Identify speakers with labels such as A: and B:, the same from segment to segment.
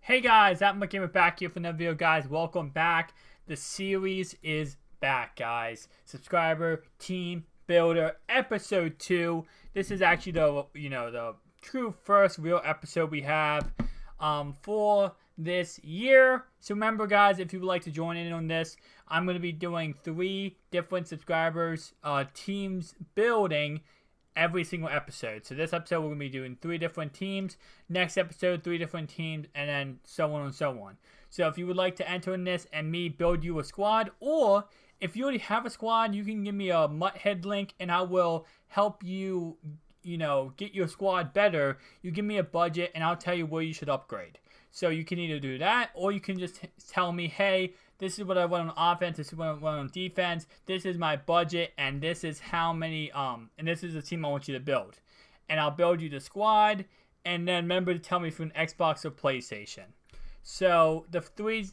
A: Hey guys, Gamer back here for another video, guys. Welcome back. The series is back, guys. Subscriber, team, builder, episode 2. This is actually the true first real episode we have for this year. So remember, guys, if you would like to join in on this, I'm going to be doing 3 different subscribers teams building every single episode. So this episode we're going to be doing 3 different teams. Next episode, 3 different teams, and then so on and so on. So if you would like to enter in this and me build you a squad, or if you already have a squad, you can give me a MUT link and I will help you, get your squad better. You give me a budget and I'll tell you where you should upgrade. So you can either do that, or you can just tell me, hey, this is what I want on offense, this is what I want on defense, this is my budget, and this is how many, and this is the team I want you to build. And I'll build you the squad, and then remember to tell me if you're an Xbox or PlayStation. So the 3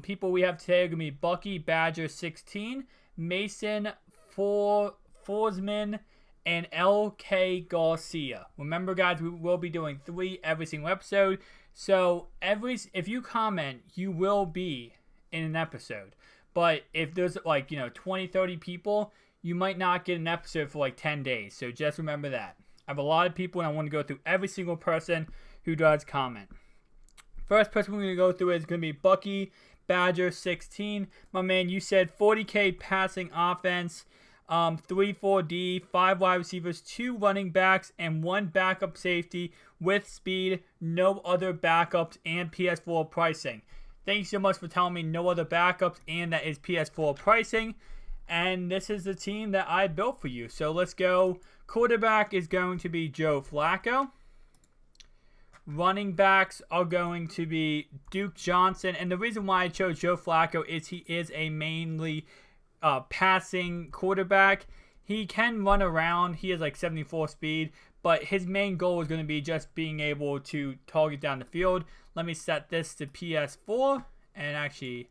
A: people we have today are going to be Bucky, Badger, 16, Mason, Forsman, and LK Garcia. Remember, guys, we will be doing 3 every single episode. So if you comment, you will be in an episode. But if there's 20, 30 people, you might not get an episode for 10 days. So just remember that. I have a lot of people and I want to go through every single person who does comment. First person we're going to go through is going to be Bucky Badger 16. My man, you said 40K passing offense, 3-4D, 5 wide receivers, 2 running backs, and 1 backup safety with speed, no other backups, and PS4 pricing. Thank you so much for telling me no other backups, and that is PS4 pricing. And this is the team that I built for you. So let's go. Quarterback is going to be Joe Flacco. Running backs are going to be Duke Johnson. And the reason why I chose Joe Flacco is he is a mainly passing quarterback. He can run around. He has 74 speed. But his main goal is going to be just being able to target down the field. Let me set this to PS4. And actually,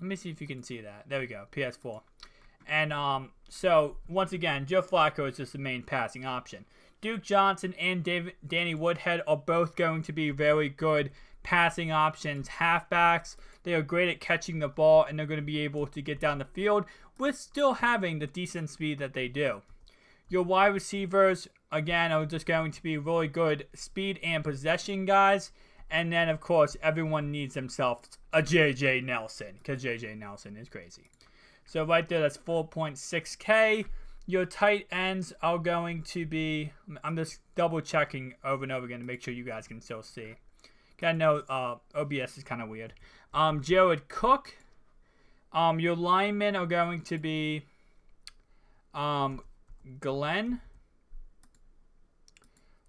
A: let me see if you can see that. There we go, PS4. And so, once again, Joe Flacco is just the main passing option. Duke Johnson and Danny Woodhead are both going to be very good passing options. Halfbacks, they are great at catching the ball, and they're going to be able to get down the field with still having the decent speed that they do. Your wide receivers, again, are just going to be really good speed and possession guys. And then, of course, everyone needs themselves a J.J. Nelson, because J.J. Nelson is crazy. So right there, that's 4.6K. Your tight ends are going to be, I'm just double checking over and over again to make sure you guys can still see. I know OBS is kind of weird. Jared Cook. Your linemen are going to be Glenn.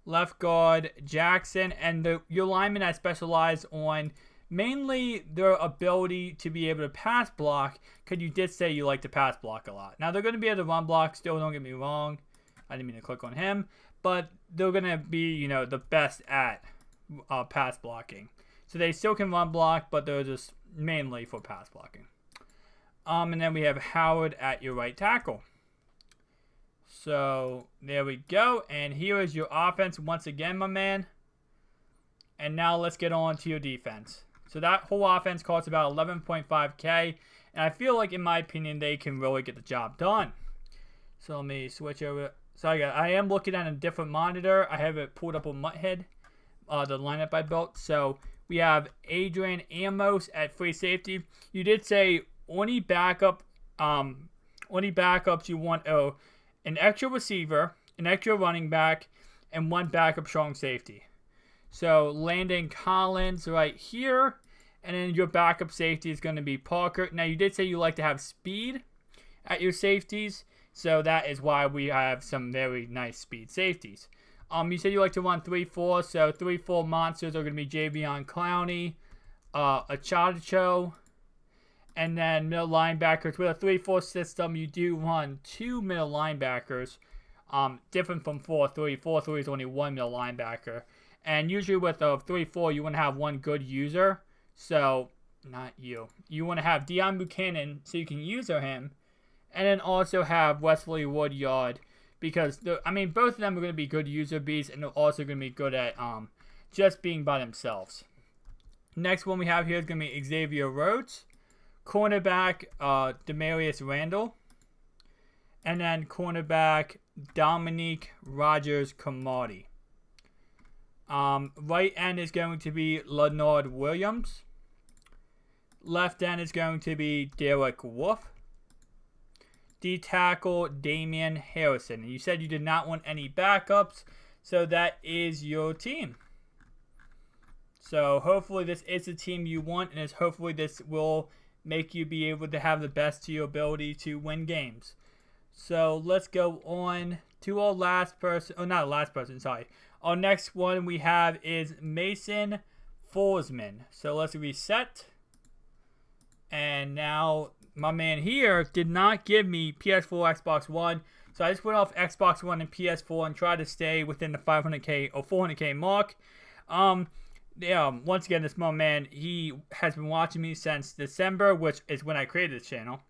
A: Left guard Jackson. And your linemen I specialize on mainly their ability to be able to pass block, because you did say you like to pass block a lot. Now, they're going to be able to run block still, don't get me wrong. I didn't mean to click on him. But they're going to be, the best at pass blocking. So they still can run block, but they're just mainly for pass blocking. And then we have Howard at your right tackle. So there we go. And here is your offense once again, my man. And now let's get on to your defense. So that whole offense costs about 11.5K. And I feel like, in my opinion, they can really get the job done. So let me switch over. So I am looking at a different monitor. I have it pulled up on MUT, the lineup I built. So we have Adrian Amos at free safety. You did say only backups you want an extra receiver, an extra running back, and 1 backup strong safety. So Landon Collins right here. And then your backup safety is going to be Parker. Now, you did say you like to have speed at your safeties. So that is why we have some very nice speed safeties. You said you like to run 3-4. So 3-4 monsters are going to be Javion Clowney, Achacho, and then middle linebackers. With a 3-4 system, you do run 2 middle linebackers. Different from 4-3. 4-3 is only 1 middle linebacker. And usually with a 3-4, you want to have 1 good user. So, not you. You want to have Deion Buchanan so you can user him. And then also have Wesley Woodyard. Because, both of them are going to be good user bees. And they're also going to be good at just being by themselves. Next one we have here is going to be Xavier Rhodes. Cornerback, Demarius Randall. And then cornerback, Dominique Rodgers-Cromartie. Right end is going to be Leonard Williams. Left end is going to be Derek Wolfe. D tackle, Damian Harrison. And you said you did not want any backups, so that is your team. So hopefully this is the team you want, and hopefully this will make you be able to have the best to your ability to win games. So let's go on to our last person. Oh, not last person, sorry. Our next one we have is Mason Forsman. So let's reset. And now my man here did not give me PS4, Xbox One. So I just went off Xbox One and PS4 and tried to stay within the 500K or 400K mark. Yeah, once again, this man, he has been watching me since December, which is when I created this channel.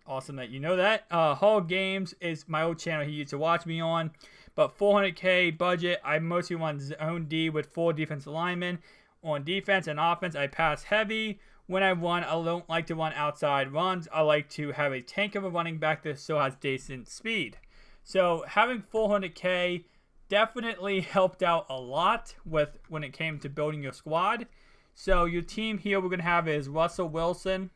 A: Awesome that you know that. Hall Games is my old channel he used to watch me on. But 400K budget, I mostly want zone D with 4 defensive linemen. On defense and offense, I pass heavy. When I run, I don't like to run outside runs. I like to have a tank of a running back that still has decent speed. So having 400K definitely helped out a lot with when it came to building your squad. So your team here we're going to have is Russell Wilson.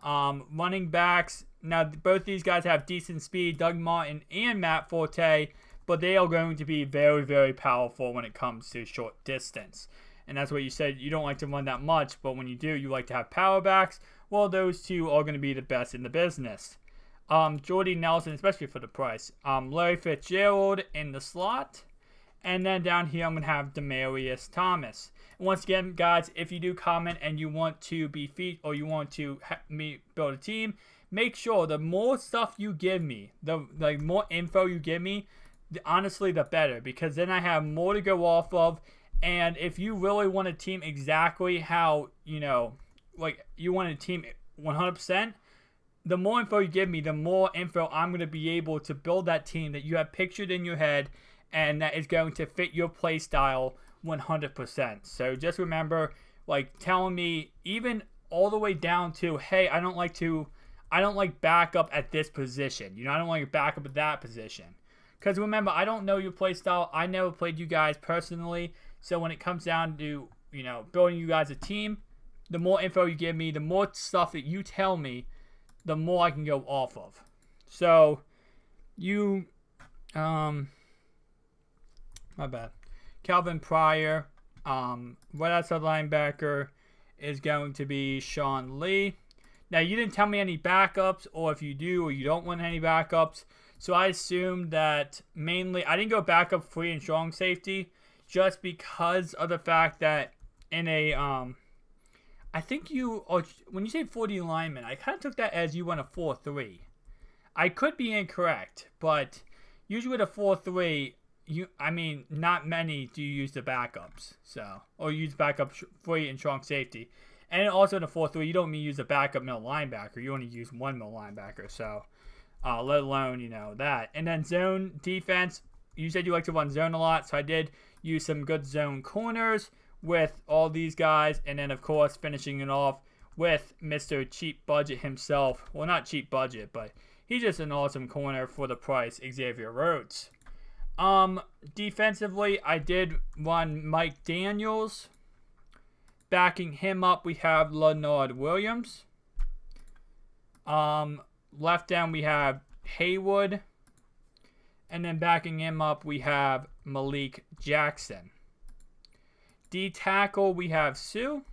A: Running backs, now both these guys have decent speed, Doug Martin and Matt Forte, but they are going to be very, very powerful when it comes to short distance. And that's what you said, you don't like to run that much, but when you do, you like to have power backs. Well, those two are going to be the best in the business. Jordy Nelson, especially for the price. Larry Fitzgerald in the slot. And then down here, I'm going to have Demaryius Thomas. And once again, guys, if you do comment and you want to be or you want to me build a team, make sure the more stuff you give me, the more info you give me, honestly, the better. Because then I have more to go off of. And if you really want a team exactly how, you know, like you want a team 100%, the more info you give me, the more info I'm going to be able to build that team that you have pictured in your head and that is going to fit your play style 100%. So just remember, like, telling me even all the way down to, hey, I don't like backup at this position. You know, I don't like backup at that position. Because remember, I don't know your play style. I never played you guys personally. So when it comes down to, you know, building you guys a team, the more info you give me, the more stuff that you tell me, the more I can go off of. So, my bad. Calvin Pryor, right outside linebacker is going to be Sean Lee. Now, you didn't tell me any backups, or if you do or you don't want any backups. So I assumed that mainly, I didn't go backup free and strong safety, just because of the fact that in a, I think when you say 40 linemen, I kind of took that as you went a 4-3. I could be incorrect, but usually with a 4-3, not many do you use the backups, or use backup free and strong safety. And also in a 4-3, you don't use a backup middle linebacker. You only use one middle linebacker, so let alone, you know, that. And then zone defense, you said you like to run zone a lot, so I did use some good zone corners with all these guys, and then of course finishing it off with Mr. Cheap Budget himself. Well, not cheap budget, but he's just an awesome corner for the price, Xavier Rhodes. Defensively, I did run Mike Daniels. Backing him up, we have Leonard Williams. Left down, we have Haywood. And then backing him up, we have Malik Jackson. D tackle, we have Sue.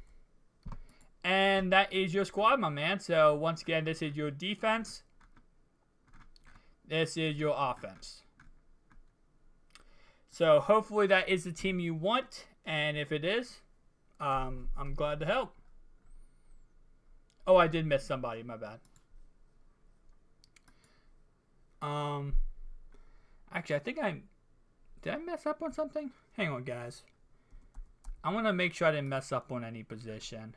A: And that is your squad, my man. So, once again, this is your defense. This is your offense. So, hopefully that is the team you want. And if it is, I'm glad to help. Oh, I did miss somebody. My bad. Actually, I think did I mess up on something? Hang on, guys. I want to make sure I didn't mess up on any position.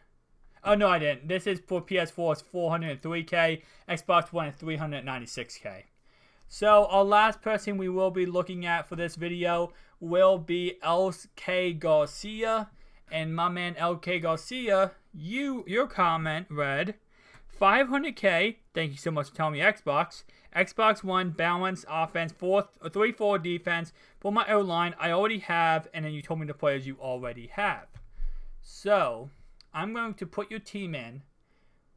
A: Oh, no, I didn't. This is for PS4, it's 403K. Xbox One is 396K. So, our last person we will be looking at for this video will be LK Garcia. And my man LK Garcia, your comment read, 500K. Thank you so much for telling me Xbox. Xbox One, balanced offense, 3-4 defense. For my O-line, I already have, and then you told me the players you already have. So, I'm going to put your team in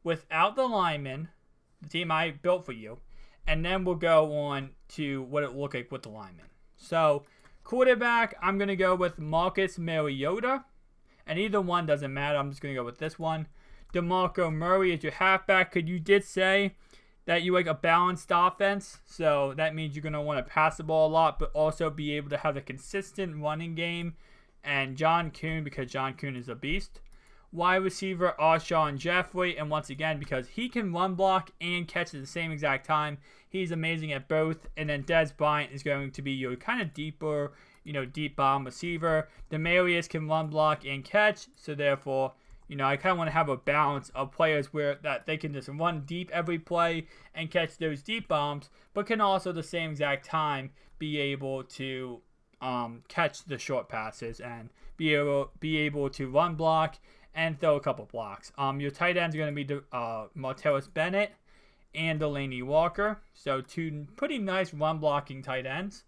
A: without the linemen, the team I built for you, and then we'll go on to what it looked like with the linemen. So, quarterback, I'm going to go with Marcus Mariota, and either one doesn't matter. I'm just going to go with this one. DeMarco Murray is your halfback, because you did say that you like a balanced offense, so that means you're going to want to pass the ball a lot, but also be able to have a consistent running game. And John Kuhn, because John Kuhn is a beast. Wide receiver, Alshon Jeffrey, and once again, because he can run block and catch at the same exact time, he's amazing at both. And then Dez Bryant is going to be your kind of deeper, deep bomb receiver. Demarius can run block and catch, so therefore, I kind of want to have a balance of players where that they can just run deep every play and catch those deep bombs, but can also at the same exact time be able to catch the short passes and be able to run block and throw a couple blocks. Your tight ends are going to be Martellus Bennett and Delaney Walker, so two pretty nice run blocking tight ends.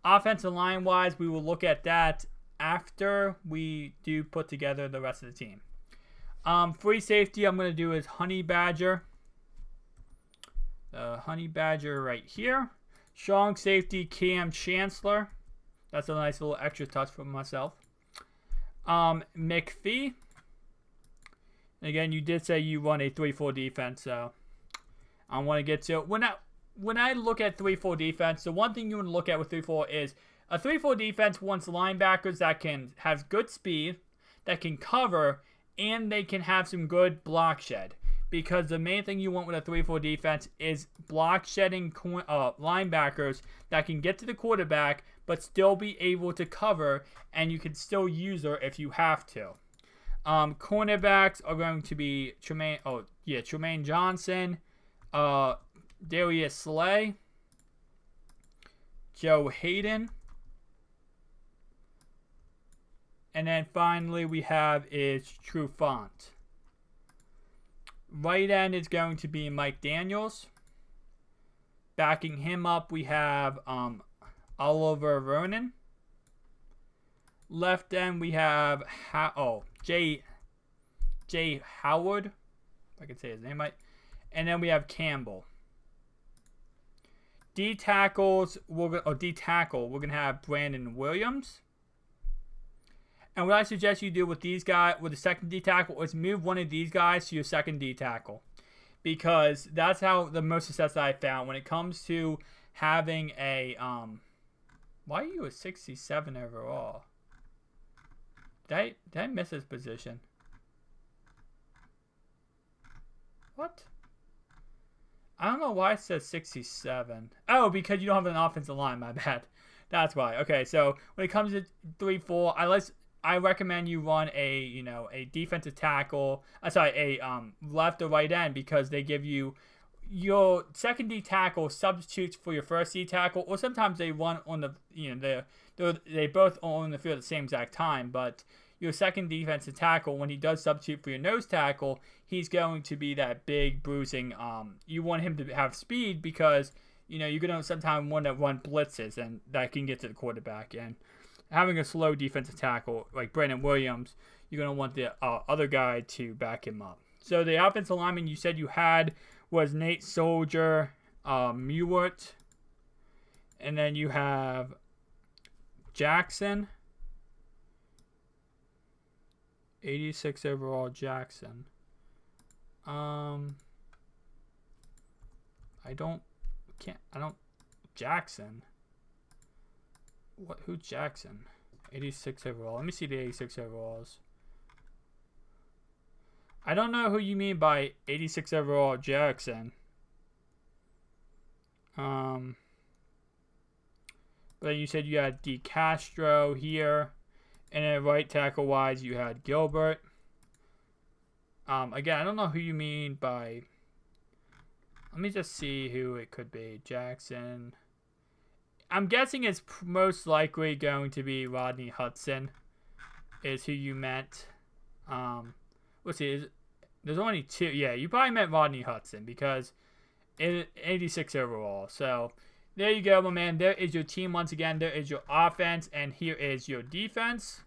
A: Offensive line wise, we will look at that after we do put together the rest of the team. Free safety I'm going to do is Honey Badger. Honey Badger right here. Strong safety Cam Chancellor. That's a nice little extra touch for myself. McPhee. Again, you did say you run a 3-4 defense, so I want to get to it. When I look at 3-4 defense, the one thing you want to look at with 3-4 is a 3-4 defense wants linebackers that can have good speed, that can cover, and they can have some good block shed. Because the main thing you want with a 3-4 defense is block shedding linebackers that can get to the quarterback but still be able to cover, and you can still use her if you have to. Cornerbacks are going to be Tremaine Johnson, Darius Slay, Joe Hayden. And then finally we have is Trufant. Right end is going to be Mike Daniels. Backing him up, we have Oliver Vernon. Left end, we have Jay Howard. If I can say his name right. And then we have Campbell. D-tackle, we're going to have Brandon Williams. And what I suggest you do with these guys, with the second D-tackle, is move one of these guys to your second D-tackle. Because that's how the most success I found when it comes to having a, why are you a 67 overall? Did I miss his position? What? I don't know why it says 67. Oh, because you don't have an offensive line, my bad. That's why. Okay, so when it comes to 3-4, I recommend you run a defensive tackle. A left or right end, because they give you your second D tackle substitutes for your first D tackle, or sometimes they run on the they both on the field at the same exact time. But your second defensive tackle, when he does substitute for your nose tackle, he's going to be that big bruising. You want him to have speed because you're going to sometimes want to run blitzes, and that can get to the quarterback. And having a slow defensive tackle like Brandon Williams, you're going to want the other guy to back him up. So the offensive lineman you said you had was Nate Soldier, Mewart, and then you have Jackson, 86 overall Jackson. Jackson. Who's Jackson? 86 overall. Let me see the 86 overalls. I don't know who you mean by 86 overall Jackson. But you said you had DeCastro here. And then right tackle wise, you had Gilbert. Again, I don't know who you mean by... Let me just see who it could be. Jackson. I'm guessing it's most likely going to be Rodney Hudson is who you meant. Let's see. There's only 2. Yeah, you probably meant Rodney Hudson because 86 overall. So there you go, my man. There is your team once again. There is your offense, and here is your defense.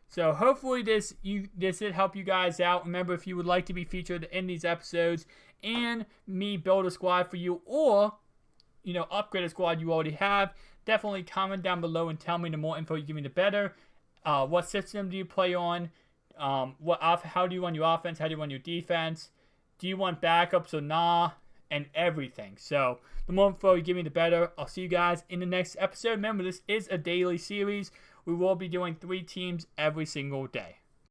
A: So hopefully this did help you guys out. Remember, if you would like to be featured in these episodes and me build a squad for you, or upgrade a squad you already have, definitely comment down below and tell me. The more info you give me, the better. What system do you play on? How do you run your offense? How do you run your defense? Do you want backups or nah? And everything. So the more info you give me, the better. I'll see you guys in the next episode. Remember, this is a daily series. We will be doing 3 teams every single day.